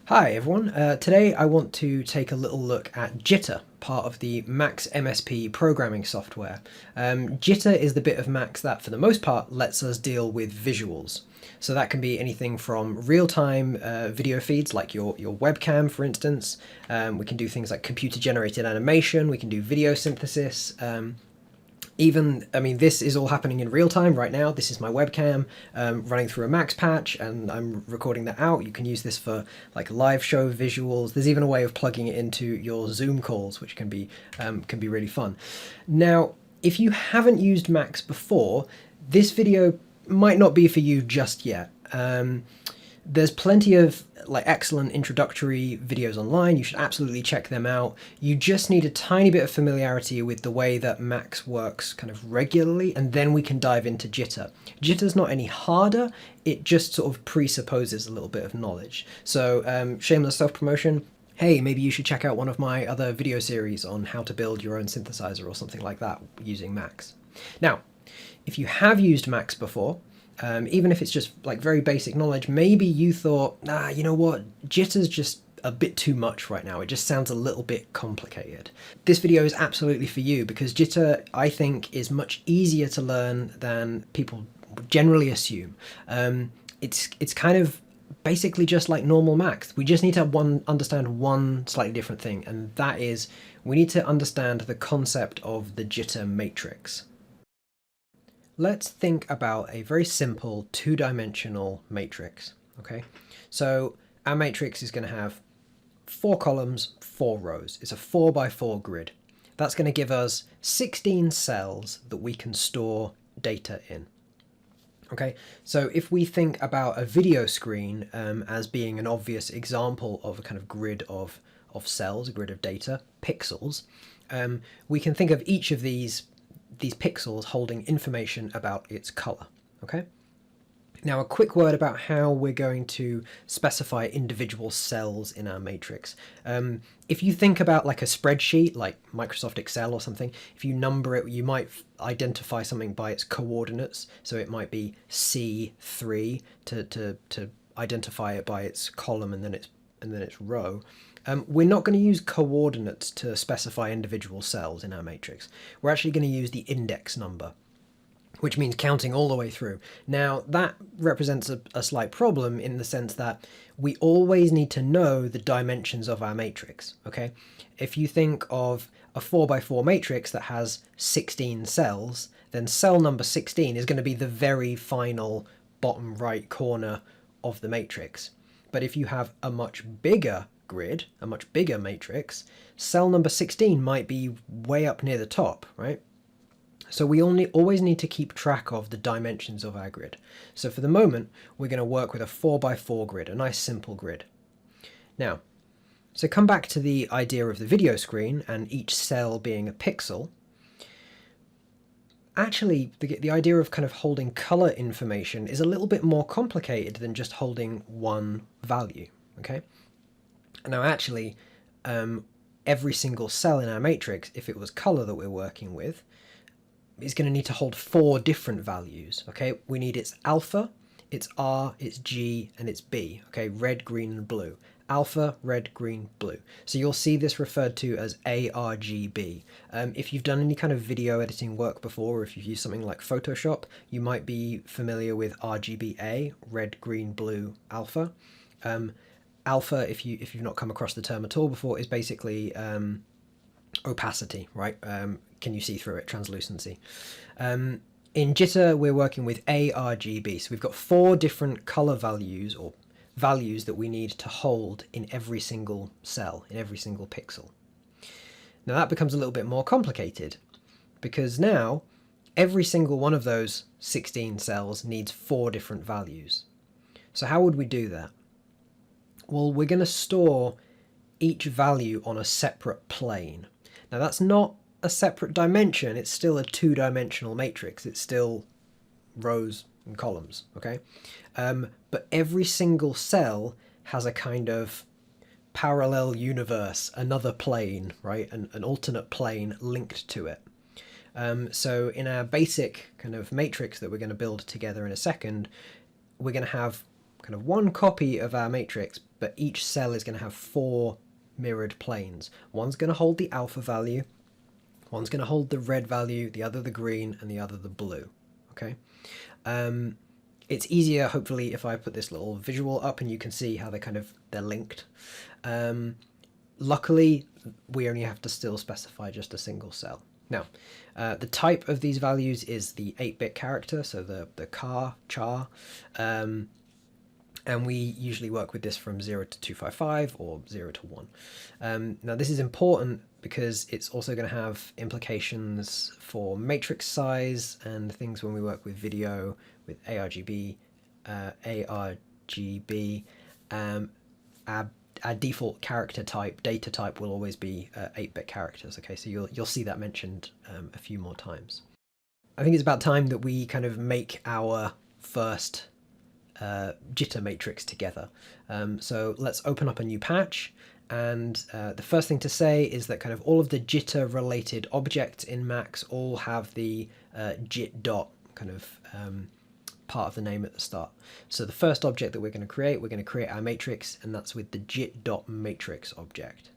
Hi everyone, today I want to take a little look at Jitter, part of the Max MSP programming software. Jitter is the bit of Max that for the most part lets us deal with visuals. So that can be anything from real-time video feeds like your webcam, for instance. We can do things like computer-generated animation, we can do video synthesis. This is all happening in real time right now. This is my webcam running through a Max patch, and I'm recording that out. You can use this for like live show visuals. There's even a way of plugging it into your Zoom calls, which can be really fun. Now, if you haven't used Max before, this video might not be for you just yet. There's plenty of excellent introductory videos online. You should absolutely check them out. You just need a tiny bit of familiarity with the way that Max works kind of regularly, and then we can dive into Jitter. Jitter's not any harder, it just sort of presupposes a little bit of knowledge. So shameless self-promotion, hey, maybe you should check out one of my other video series on how to build your own synthesizer or something like that using Max. Now, if you have used Max before, even if it's just like very basic knowledge, maybe you thought, you know what, Jitter's just a bit too much right now. It just sounds a little bit complicated. This video is absolutely for you because Jitter, I think, is much easier to learn than people generally assume. It's kind of basically just like normal Max. We just need to understand one slightly different thing, and that is we need to understand the concept of the jitter matrix. Let's think about a very simple two-dimensional matrix, okay? So our matrix is going to have 4 columns, 4 rows. It's a 4x4 grid. That's going to give us 16 cells that we can store data in. Okay, so if we think about a video screen as being an obvious example of a kind of grid of cells, a grid of data, pixels, we can think of each of these pixels holding information about its color, okay? Now a quick word about how we're going to specify individual cells in our matrix. If you think about like a spreadsheet, like Microsoft Excel or something, if you number it, you might identify something by its coordinates. So it might be C3 to identify it by its column and then its row. We're not going to use coordinates to specify individual cells in our matrix. We're actually going to use the index number, which means counting all the way through. Now, that represents a slight problem in the sense that we always need to know the dimensions of our matrix, okay? If you think of a 4x4 matrix that has 16 cells, then cell number 16 is going to be the very final bottom right corner of the matrix. But if you have a much bigger grid, a much bigger matrix, cell number 16 might be way up near the top, right? So we always need to keep track of the dimensions of our grid. So for the moment, we're going to work with a 4x4 grid, a nice simple grid. Now, so come back to the idea of the video screen and each cell being a pixel. Actually, the idea of kind of holding color information is a little bit more complicated than just holding one value, okay? Now actually, every single cell in our matrix, if it was color that we're working with, is going to need to hold 4 different values, okay? We need its alpha, its R, its G, and its B, okay? Red, green, and blue. Alpha, red, green, blue. So you'll see this referred to as ARGB. If you've done any kind of video editing work before, or if you've used something like Photoshop, you might be familiar with RGBA, red, green, blue, alpha. Alpha, if you've not come across the term at all before, is basically opacity, right? Can you see through it? Translucency. In Jitter, we're working with ARGB. So we've got 4 different color values or values that we need to hold in every single cell, in every single pixel. Now that becomes a little bit more complicated because now every single one of those 16 cells needs 4 different values. So how would we do that? Well, we're going to store each value on a separate plane. Now that's not a separate dimension, it's still a 2-dimensional matrix, it's still rows and columns, okay? But every single cell has a kind of parallel universe, another plane, right? An alternate plane linked to it. So in our basic kind of matrix that we're going to build together in a second, we're going to have kind of one copy of our matrix but each cell is going to have 4 mirrored planes. One's going to hold the alpha value, one's going to hold the red value, the other the green, and the other the blue. Okay. It's easier, hopefully, if I put this little visual up and you can see how they're linked. Luckily, we only have to still specify just a single cell. Now, the type of these values is the 8-bit character, so the char, and we usually work with this from 0 to 255 or 0 to 1. Now, this is important because it's also going to have implications for matrix size and things when we work with video, with ARGB, our default character type, data type, will always be 8-bit characters. Okay, so you'll see that mentioned a few more times. I think it's about time that we kind of make our first jitter matrix together. So let's open up a new patch, and the first thing to say is that kind of all of the jitter related objects in Max all have the jit dot kind of part of the name at the start. So the first object that we're going to create our matrix, and that's with the jit.matrix object.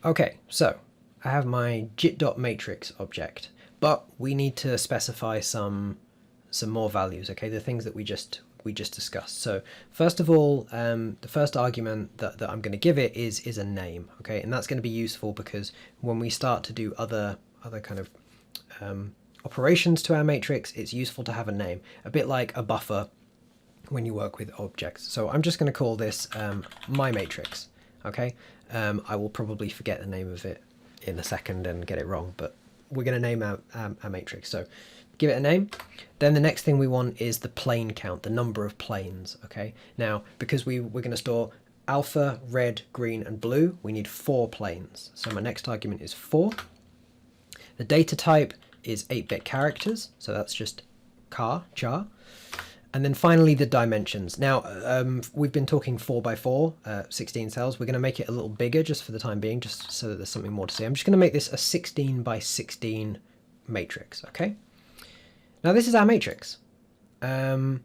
Okay, so I have my jit.matrix object, but we need to specify some more values, okay, the things that we just discussed. So first of all, the first argument that I'm going to give it is a name, okay, and that's going to be useful because when we start to do other kind of operations to our matrix, it's useful to have a name, a bit like a buffer when you work with objects. So I'm just going to call this my matrix, okay. I will probably forget the name of it in a second and get it wrong, but we're going to name our matrix. So give it a name. Then the next thing we want is the plane count, the number of planes. Okay. Now, because we're going to store alpha, red, green, and blue, we need 4 planes. So my next argument is 4. The data type is 8-bit characters, so that's just char. And then finally the dimensions. Now, we've been talking 4x4, 16 cells. We're going to make it a little bigger just for the time being, just so that there's something more to say. I'm just going to make this a 16x16 matrix, okay? Now this is our matrix. The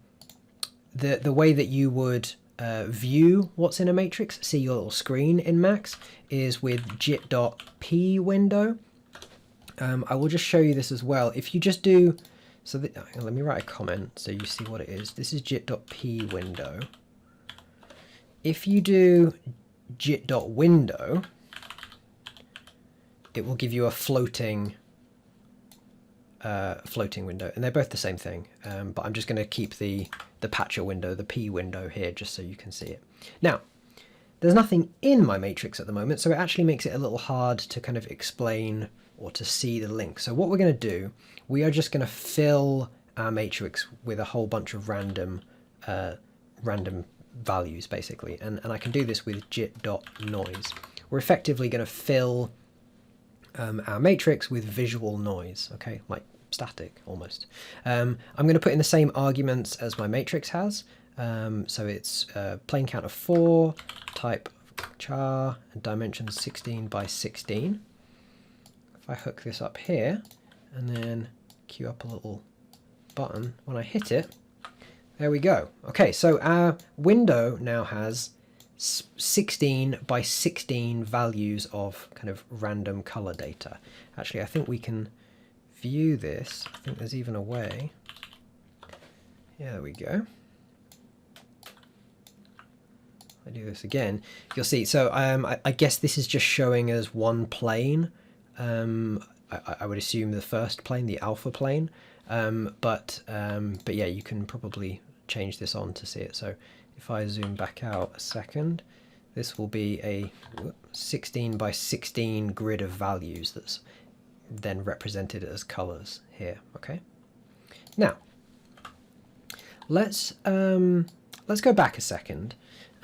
way that you would view what's in a matrix, see your little screen in Max, is with jit.p window. I will just show you this as well. If you just do, so let me write a comment so you see what it is. This is jit.p window. If you do jit.window, it will give you a floating window, and they're both the same thing, but I'm just going to keep the patcher window, the P window here, just so you can see it. Now, there's nothing in my matrix at the moment, so it actually makes it a little hard to kind of explain or to see the link. So what we're going to do, we are just going to fill our matrix with a whole bunch of random values, basically, and I can do this with jit.noise. We're effectively going to fill our matrix with visual noise, okay, like static almost. I'm going to put in the same arguments as my matrix has, so it's plane count of 4, type char, and dimensions 16x16. If I hook this up here and then queue up a little button, when I hit it, there we go. Okay, so our window now has 16x16 values of kind of random color data. Actually, I think we can view this. I think there's even a way. Yeah, there we go. If I do this again, you'll see. So I guess this is just showing us one plane. I would assume the first plane, the alpha plane. But yeah, you can probably change this on to see it. So if I zoom back out a second, this will be a 16x16 grid of values that's then represented as colors here. Okay. Now let's go back a second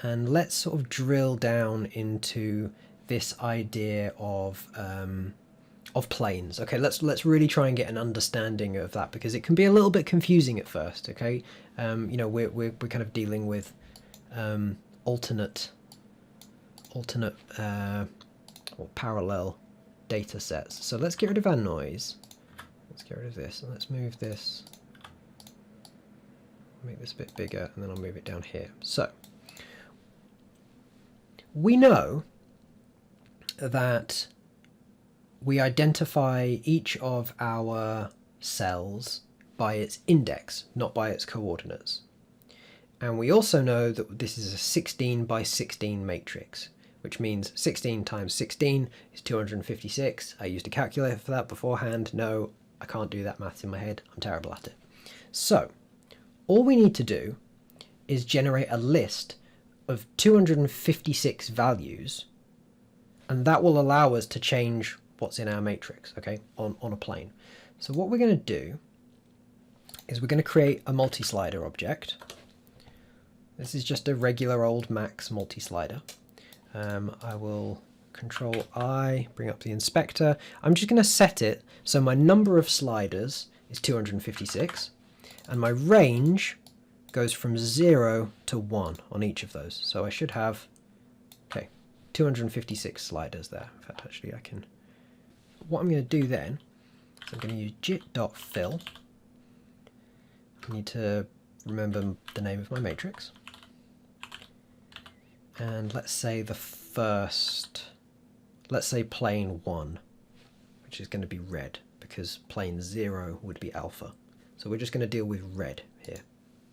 and let's sort of drill down into this idea of planes. Okay, let's really try and get an understanding of that, because it can be a little bit confusing at first. Okay, you know, we're kind of dealing with alternate or parallel data sets. So let's get rid of our noise. Let's get rid of this, and let's move this. Make this a bit bigger, and then I'll move it down here. So we know that we identify each of our cells by its index, not by its coordinates. And we also know that this is a 16 by 16 matrix, which means 16 times 16 is 256. I used a calculator for that beforehand. No, I can't do that maths in my head. I'm terrible at it. So all we need to do is generate a list of 256 values, and that will allow us to change what's in our matrix, okay, on a plane. So what we're going to do is we're going to create a multi-slider object. This is just a regular old Max multi-slider. I will Control I, bring up the inspector. I'm just going to set it so my number of sliders is 256, and my range goes from 0 to 1 on each of those. So I should have, okay, 256 sliders there. In fact, actually I can, what I'm going to do then is I'm going to use jit.fill. I need to remember the name of my matrix. And let's say the first, let's say plane 1, which is going to be red, because plane 0 would be alpha. So we're just going to deal with red here,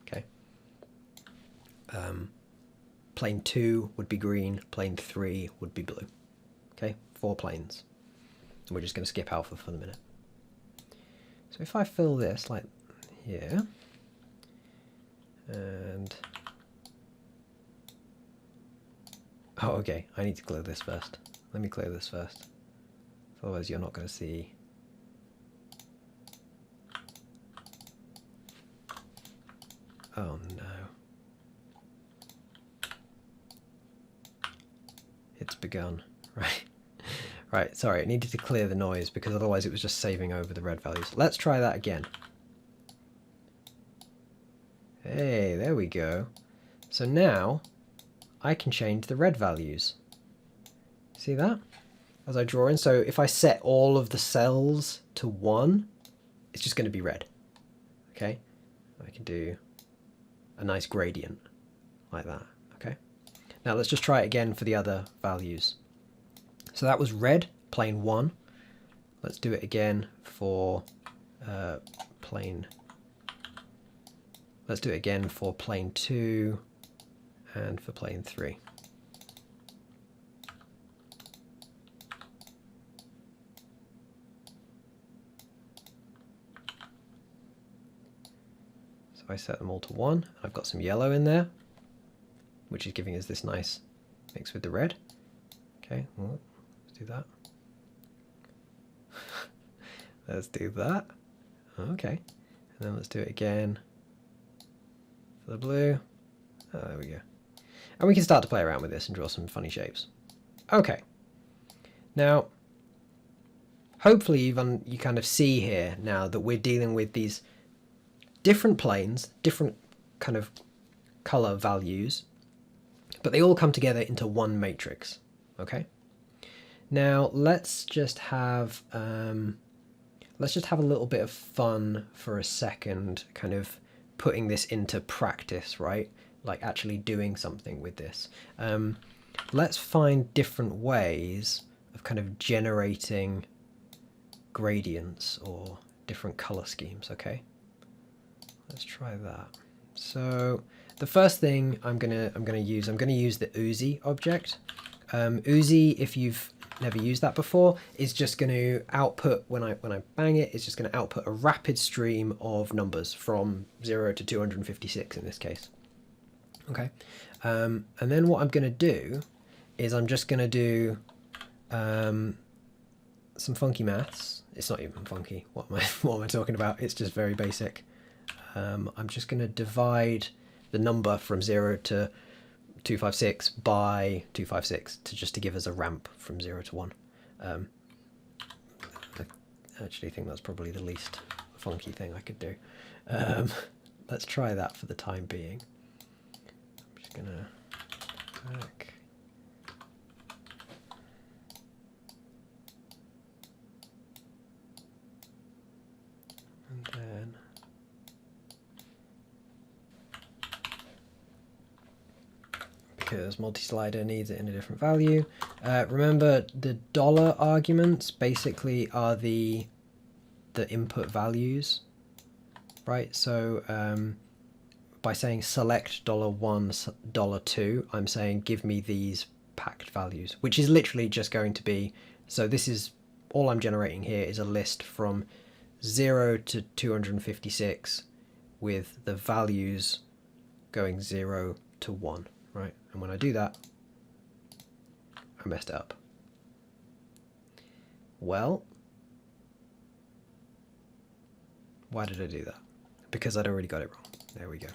okay? Plane 2 would be green, plane 3 would be blue, okay? 4 planes. And we're just going to skip alpha for the minute. So if I fill this like here, and oh, okay, I need to clear this first. Let me clear this first. Otherwise you're not going to see. Oh no. It's begun. Right. Right, sorry, it needed to clear the noise because otherwise it was just saving over the red values. Let's try that again. Hey, there we go. So now I can change the red values. See that? As I draw in. So if I set all of the cells to 1, it's just going to be red. Okay? I can do a nice gradient like that. Okay? Now let's just try it again for the other values. So that was red, plane 1. Let's do it again for plane. Let's do it again for plane 2 and for plane 3. So I set them all to 1. I've got some yellow in there, which is giving us this nice mix with the red. Okay, well, let's do that. Let's do that. Okay, and then let's do it again for the blue. Oh, there we go. And we can start to play around with this and draw some funny shapes. Okay. Now, hopefully you kind of see here now that we're dealing with these different planes, different kind of color values, but they all come together into one matrix. Okay. Now let's just have a little bit of fun for a second, kind of putting this into practice, right? Like actually doing something with this. Let's find different ways of kind of generating gradients or different color schemes. Okay, let's try that. So the first thing I'm gonna use the Uzi object. Uzi, if you've never used that before, is just going to output, when I bang it, it's just going to output a rapid stream of numbers from 0 to 256 in this case. Okay, and then what I'm going to do is I'm just going to do some funky maths. It's not even funky. What am I talking about? It's just very basic. I'm just going to divide the number from 0 to 256 by 256 to give us a ramp from 0 to 1. I actually think that's probably the least funky thing I could do. Let's try that for the time being. I'm just gonna back. And then because multi-slider needs it in a different value. Remember, the dollar arguments basically are the input values, right? So by saying select $1, $2, I'm saying give me these packed values, which is literally just going to be, so this is all I'm generating here is a list from 0 to 256 with the values going 0 to 1, right? And when I do that, I messed it up. Well, why did I do that? Because I'd already got it wrong. There we go.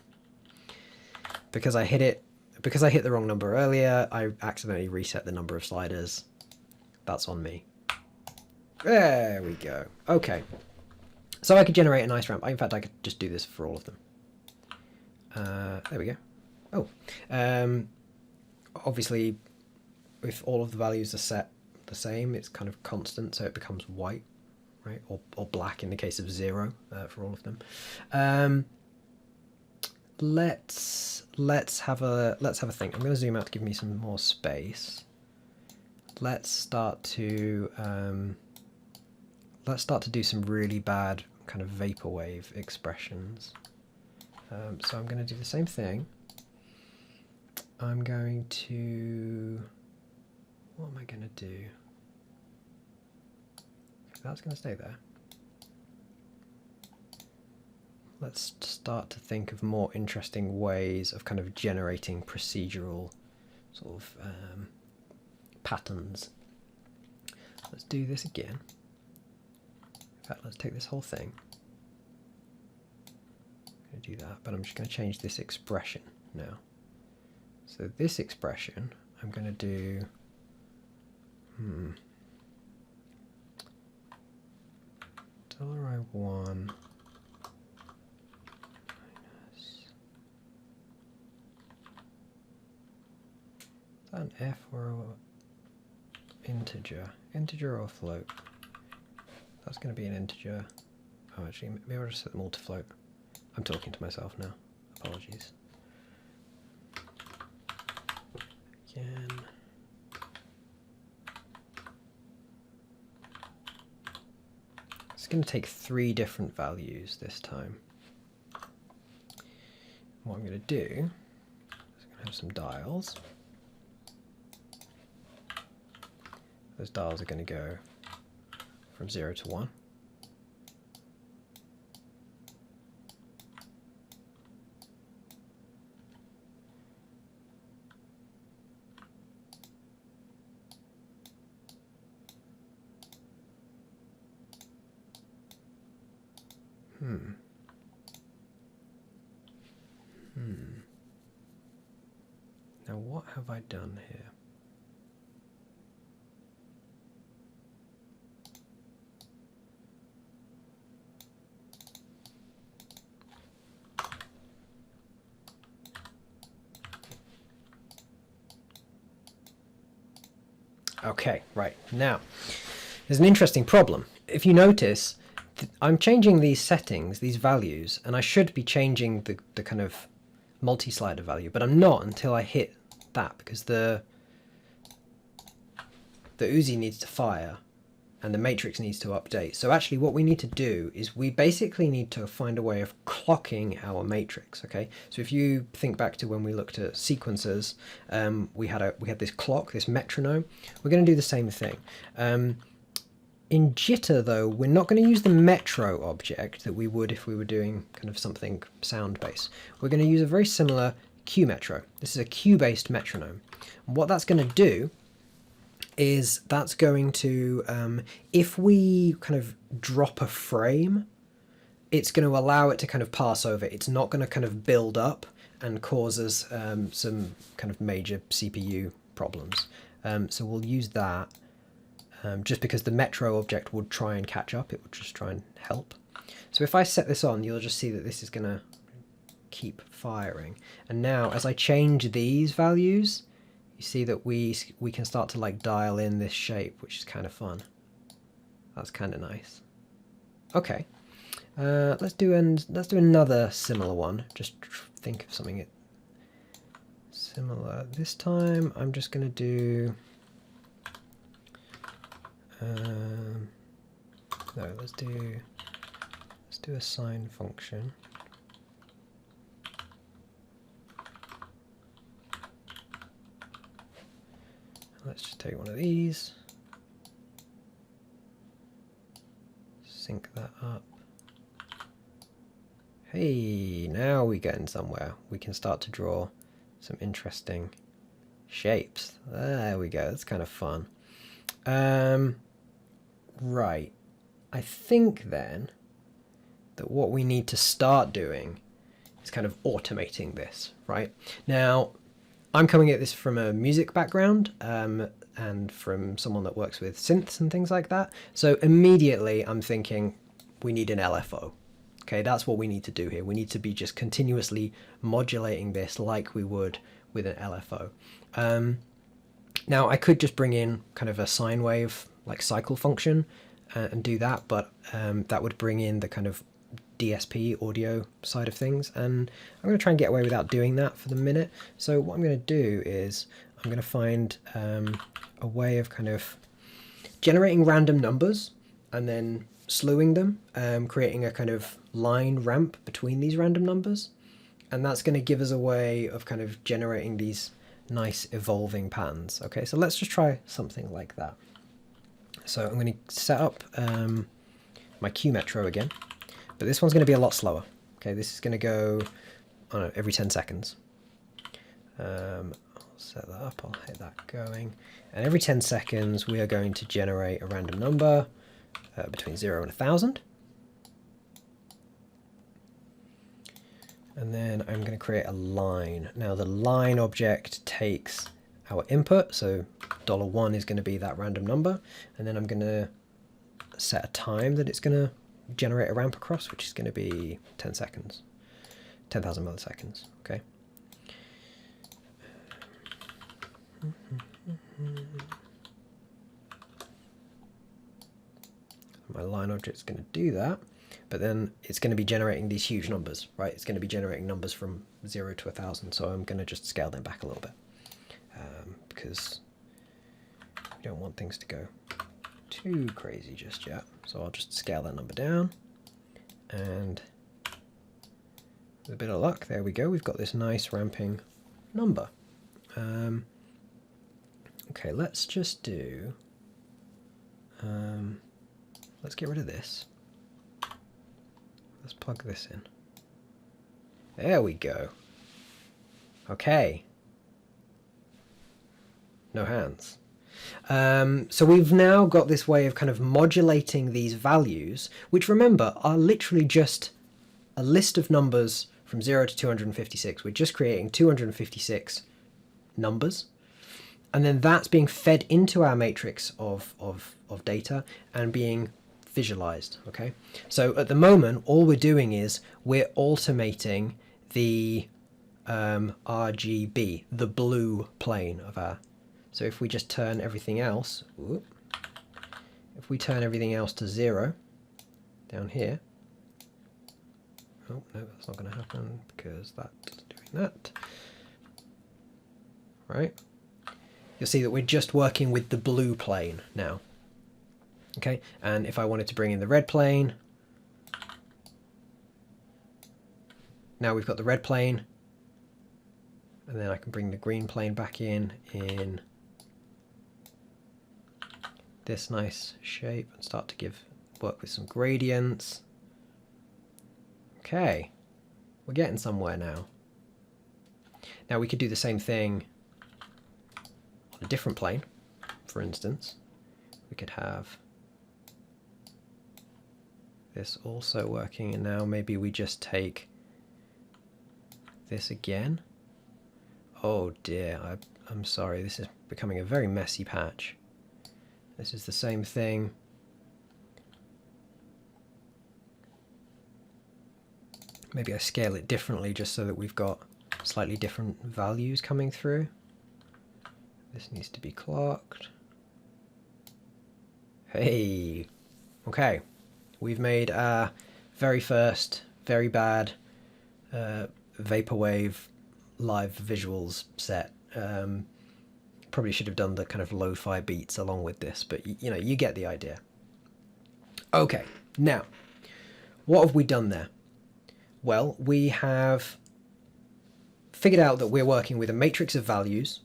Because I hit the wrong number earlier, I accidentally reset the number of sliders. That's on me. There we go. Okay. So I could generate a nice ramp. In fact, I could just do this for all of them. There we go. Oh. Obviously, if all of the values are set the same, it's kind of constant, so it becomes white, right? Or black in the case of 0 for all of them. Let's have a think. I'm going to zoom out to give me some more space. Let's start to do some really bad kind of vaporwave expressions. So I'm going to do the same thing. I'm going to, what am I going to do? That's going to stay there. Let's start to think of more interesting ways of kind of generating procedural sort of patterns. Let's do this again. In fact, let's take this whole thing. I'm going to do that, but I'm just going to change this expression now. So this expression, I'm going to do $I1 minus, is that an F or an integer? Integer or float? That's going to be an integer. Oh, actually, maybe I'll just set them all to float. I'm talking to myself now. Apologies. Again. It's going to take 3 different values this time. What I'm going to do is I'm going to have some dials. Those dials are going to go from 0 to 1. Now what have I done here? Okay, right, now, there's an interesting problem. If you notice, I'm changing these settings, these values, and I should be changing the kind of multi-slider value, but I'm not until I hit that, because the Uzi needs to fire, and the matrix needs to update. So actually what we need to do is we basically need to find a way of clocking our matrix, okay? So if you think back to when we looked at sequencers, we had this clock, this metronome. We're going to do the same thing. In jitter though, we're not going to use the metro object that we would if we were doing kind of something sound-based. We're going to use a very similar Q metro. This is a Q-based metronome. And what that's going to do is that's going to, if we kind of drop a frame, it's going to allow it to kind of pass over. It's not going to kind of build up and cause us some kind of major CPU problems. So we'll use that just because the metro object would try and catch up. It would just try and help. So if I set this on, you'll just see that this is going to keep firing. And now as I change these values, you see that we can start to like dial in this shape, which is kind of fun. That's kind of nice. Okay, let's do another similar one. Just think of something similar. This time I'm just going to do no, let's do a sine function. Let's just take one of these, sync that up. Hey, now we're getting somewhere. We can start to draw some interesting shapes. There we go, that's kind of fun. Right, I think then that what we need to start doing is kind of automating this, right? Now, I'm coming at this from a music background and from someone that works with synths and things like that. So immediately I'm thinking we need an LFO. Okay, that's what we need to do here. We need to be just continuously modulating this like we would with an LFO. Now I could just bring in kind of a sine wave like cycle function and do that, but that would bring in the kind of DSP audio side of things, and I'm going to try and get away without doing that for the minute. So what I'm going to do is I'm going to find a way of kind of generating random numbers and then slewing them, creating a kind of line ramp between these random numbers, and that's going to give us a way of kind of generating these nice evolving patterns. Okay, so let's just try something like that. So I'm going to set up my Q metro again, but this one's going to be a lot slower. Okay, this is going to go every 10 seconds. I'll set that up, I'll hit that going, and every 10 seconds we are going to generate a random number between 0 and 1,000. And then I'm going to create a line. Now the line object takes our input, so $1 is going to be that random number, and then I'm going to set a time that it's going to generate a ramp across, which is going to be 10 seconds, 10,000 milliseconds. Okay. My line object's going to do that, but then it's going to be generating these huge numbers, right? It's going to be generating numbers from 0 to 1,000, so I'm going to just scale them back a little bit because we don't want things to go too crazy just yet. So I'll just scale that number down, and with a bit of luck, there we go, we've got this nice ramping number. Okay, let's just do, let's get rid of this. Let's plug this in. There we go. Okay. No hands. So we've now got this way of kind of modulating these values, which remember are literally just a list of numbers from 0 to 256. We're just creating 256 numbers, and then that's being fed into our matrix of data and being visualized. Okay, so at the moment all we're doing is we're automating the RGB, the blue plane of our. So if we just turn everything else, if we turn everything else to 0 down here, oh no, that's not going to happen because that's doing that, right? You'll see that we're just working with the blue plane now. Okay, and if I wanted to bring in the red plane, now we've got the red plane, and then I can bring the green plane back in this nice shape and start to work with some gradients. Okay, we're getting somewhere now. Now we could do the same thing on a different plane. For instance, we could have this also working, and now maybe we just take this again. Oh dear, I'm sorry, this is becoming a very messy patch. This is the same thing. Maybe I scale it differently just so that we've got slightly different values coming through. This needs to be clocked. Hey, okay. We've made our very first, very bad vaporwave live visuals set. Probably should have done the kind of lo-fi beats along with this, but you know, you get the idea. Okay, now, what have we done there? Well, we have figured out that we're working with a matrix of values,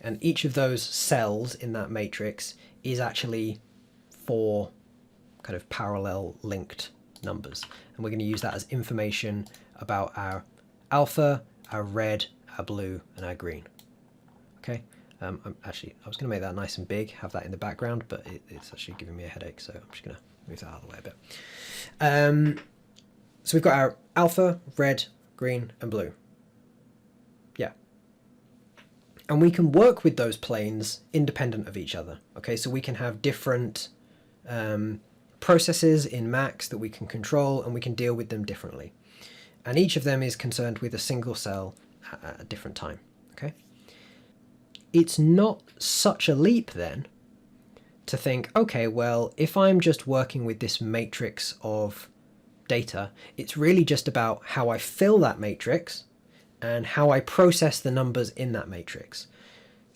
and each of those cells in that matrix is actually 4 kind of parallel linked numbers. And we're going to use that as information about our alpha, our red, our blue, and our green. Okay. I was going to make that nice and big, have that in the background, but it's actually giving me a headache, so I'm just going to move that out of the way a bit. So we've got our alpha, red, green, and blue. Yeah. And we can work with those planes independent of each other. Okay, so we can have different processes in Max that we can control, and we can deal with them differently. And each of them is concerned with a single cell at a different time. Okay. It's not such a leap then to think, okay, well, if I'm just working with this matrix of data, it's really just about how I fill that matrix and how I process the numbers in that matrix.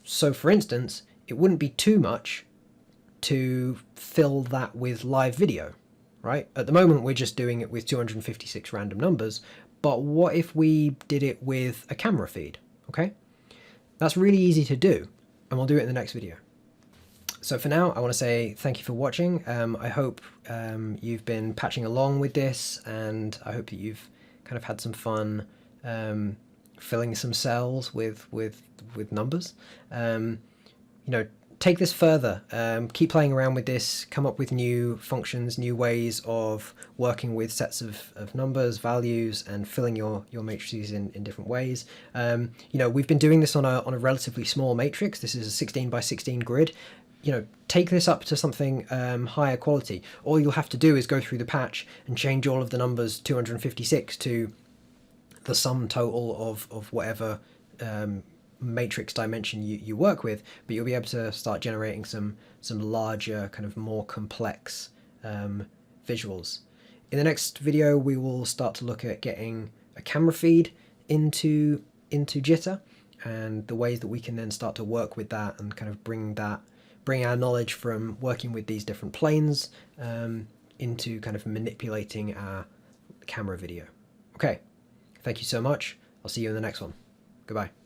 So for instance, it wouldn't be too much to fill that with live video, right? At the moment, we're just doing it with 256 random numbers, but what if we did it with a camera feed, okay? That's really easy to do, and we'll do it in the next video. So for now, I want to say thank you for watching. I hope you've been patching along with this, and I hope that you've kind of had some fun filling some cells with numbers. You know, take this further. Keep playing around with this. Come up with new functions, new ways of working with sets of numbers, values, and filling your matrices in different ways. You know, we've been doing this on a relatively small matrix. This is a 16 by 16 grid. You know, take this up to something higher quality. All you'll have to do is go through the patch and change all of the numbers 256 to the sum total of whatever matrix dimension you work with, but you'll be able to start generating some larger, kind of more complex visuals. In the next video, we will start to look at getting a camera feed into Jitter, and the ways that we can then start to work with that and kind of bring our knowledge from working with these different planes into kind of manipulating our camera video. Okay, thank you so much. I'll see you in the next one. Goodbye.